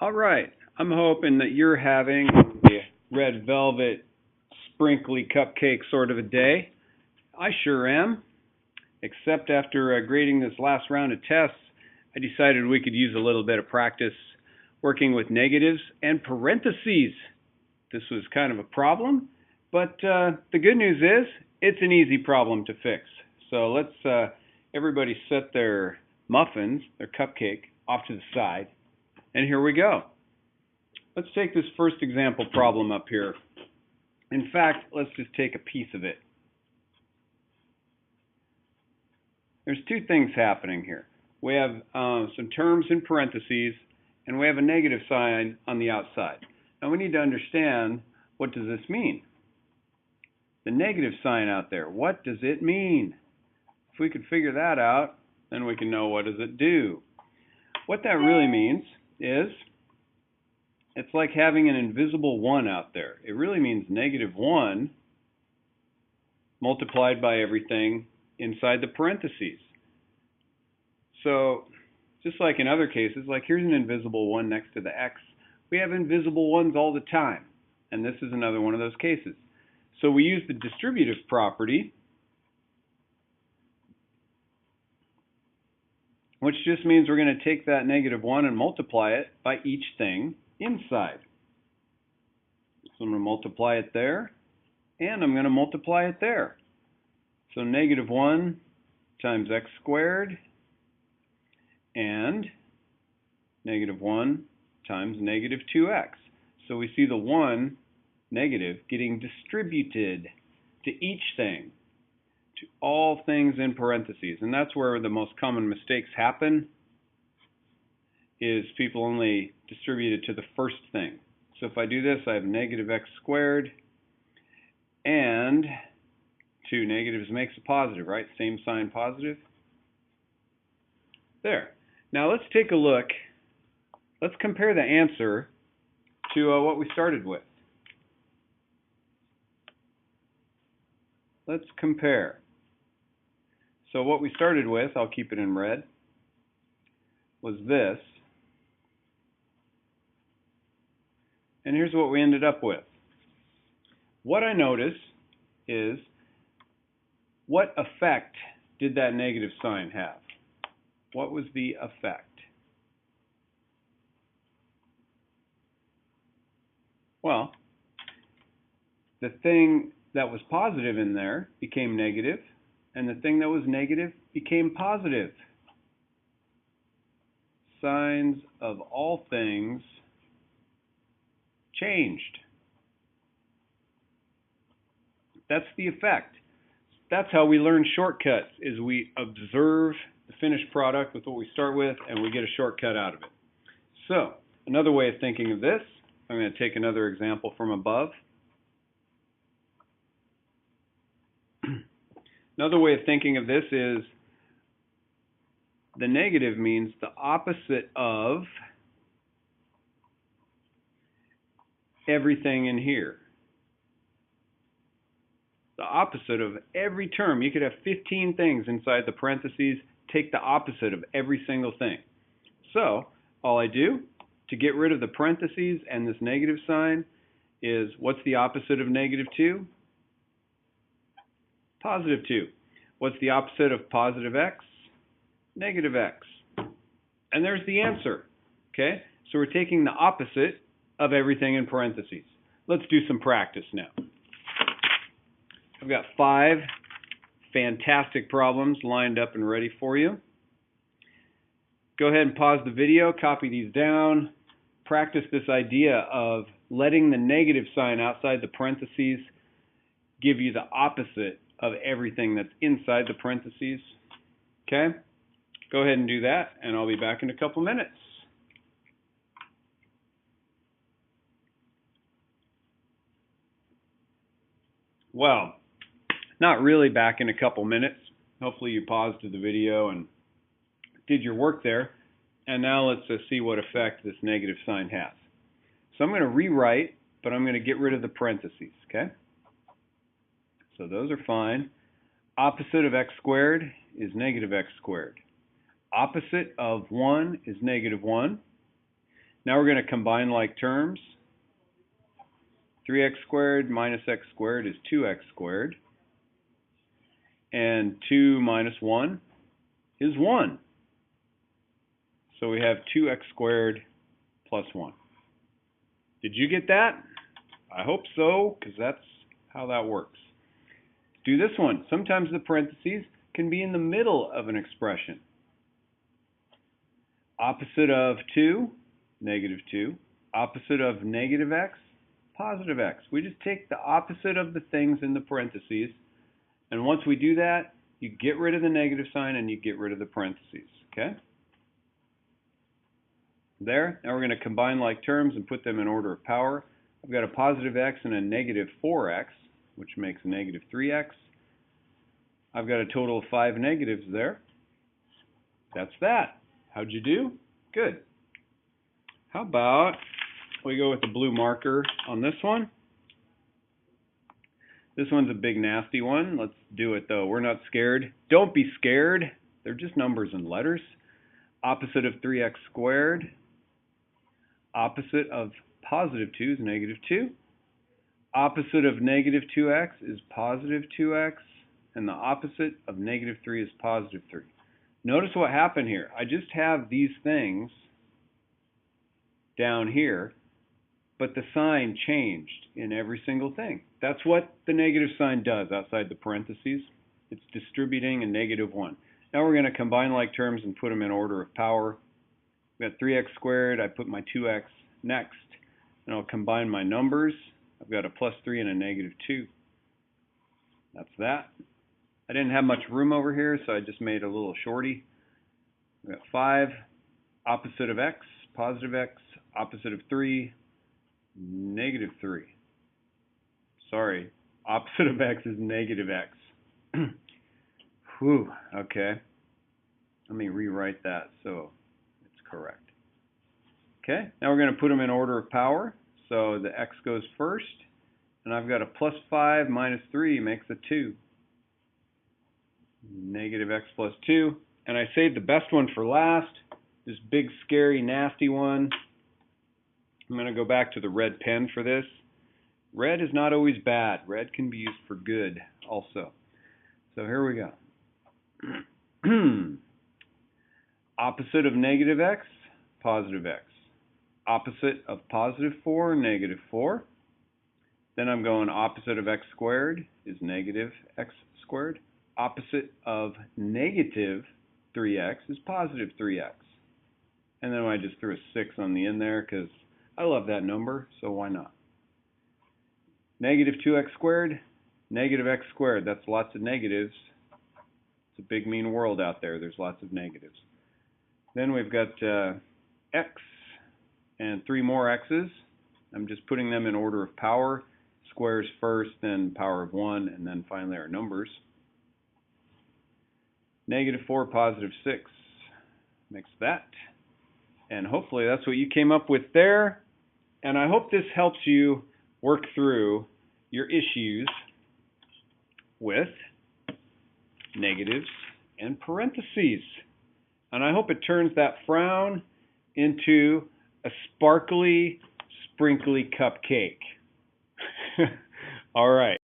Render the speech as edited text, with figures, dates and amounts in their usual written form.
All right. I'm hoping that you're having a red velvet sprinkly cupcake sort of a day. I sure am. Except after grading this last round of tests, I decided we could use a little bit of practice working with negatives and parentheses. This was kind of a problem, but the good news is it's an easy problem to fix. So let's everybody set their muffins, their cupcake, off to the side. And here we go. Let's take this first example problem up here. In fact, let's just take a piece of it. There's two things happening here. We have some terms in parentheses, and we have a negative sign on the outside. Now we need to understand, what does this mean? The negative sign out there, what does it mean? If we could figure that out, then we can know what does it do. What that really means is, it's like having an invisible 1 out there. It really means -1 multiplied by everything inside the parentheses. So, just like in other cases, like here's an invisible 1 next to the x. We have invisible 1s all the time, and this is another one of those cases. So we use the distributive property, which just means we're going to take that -1 and multiply it by each thing inside. So I'm going to multiply it there, and I'm going to multiply it there. So -1 times x squared, and -1 times -2x. So we see the 1 negative getting distributed to each thing, to all things in parentheses. And that's where the most common mistakes happen, is people only distribute it to the first thing. So if I do this, I have -x squared, and 2 negatives makes a positive, right? Same sign, positive. There. Now let's take a look. Let's compare the answer to what we started with. Let's compare. So what we started with, I'll keep it in red, was this. And here's what we ended up with. What I notice is, what effect did that negative sign have? What was the effect? Well, the thing that was positive in there became negative, and the thing that was negative became positive. Signs of all things changed. That's the effect. That's how we learn shortcuts, is we observe the finished product with what we start with, and we get a shortcut out of it. So, another way of thinking of this, I'm going to take another example from above. Another way of thinking of this is, the negative means the opposite of everything in here. The opposite of every term. You could have 15 things inside the parentheses. Take the opposite of every single thing. So, all I do to get rid of the parentheses and this negative sign is, what's the opposite of -2? +2. What's the opposite of +x? -x. And there's the answer. Okay? So we're taking the opposite of everything in parentheses. Let's do some practice now. I've got 5 fantastic problems lined up and ready for you. Go ahead and pause the video, copy these down, practice this idea of letting the negative sign outside the parentheses give you the opposite of everything that's inside the parentheses. Okay? Go ahead and do that, and I'll be back in a couple minutes. Well, not really back in a couple minutes. Hopefully you paused the video and did your work there. And now let's see what effect this negative sign has. So I'm going to rewrite, but I'm going to get rid of the parentheses, okay? So those are fine. Opposite of x squared is -x squared. Opposite of 1 is -1. Now we're going to combine like terms. 3x squared minus x squared is 2x squared. And 2 minus 1 is 1. So we have 2x squared plus 1. Did you get that? I hope so, because that's how that works. Do this one. Sometimes the parentheses can be in the middle of an expression. Opposite of 2, negative 2. Opposite of negative x, positive x. We just take the opposite of the things in the parentheses, and once we do that, you get rid of the negative sign and you get rid of the parentheses, okay? There. Now we're going to combine like terms and put them in order of power. I've got a positive x and a negative 4x, which makes negative 3x. I've got a total of 5 negatives there. That's that. How'd you do? Good. How about we go with the blue marker on this one? This one's a big nasty one. Let's do it though. We're not scared. Don't be scared. They're just numbers and letters. Opposite of 3x squared. Opposite of positive 2 is negative 2. Opposite of negative 2x is positive 2x. And the opposite of negative 3 is positive 3. Notice what happened here. I just have these things down here, but the sign changed in every single thing. That's what the negative sign does outside the parentheses. It's distributing a negative 1. Now we're going to combine like terms and put them in order of power. We've got 3x squared. I put my 2x next, and I'll combine my numbers. I've got a plus 3 and a negative 2. That's that. I didn't have much room over here, so I just made a little shorty. We've got 5, opposite of x, positive x, opposite of 3, negative 3. Sorry, opposite of x is negative x. Whew, okay. Let me rewrite that so it's correct. Okay, now we're going to put them in order of power. So the x goes first, and I've got a plus 5 minus 3 makes a 2. Negative x plus 2. And I saved the best one for last, this big, scary, nasty one. I'm going to go back to the red pen for this. Red is not always bad. Red can be used for good also. So here we go. Opposite of negative x, positive x. Opposite of positive 4, negative 4. Then I'm going opposite of x squared is negative x squared. Opposite of negative 3x is positive 3x. And then I just threw a 6 on the end there because I love that number, so why not? Negative 2x squared, negative x squared. That's lots of negatives. It's a big, mean world out there. There's lots of negatives. Then we've got x and 3 more x's. I'm just putting them in order of power. Squares first, then power of 1, and then finally our numbers. Negative 4, positive 6 makes that. And hopefully that's what you came up with there. And I hope this helps you work through your issues with negatives and parentheses. And I hope it turns that frown into a sparkly, sprinkly cupcake. All right.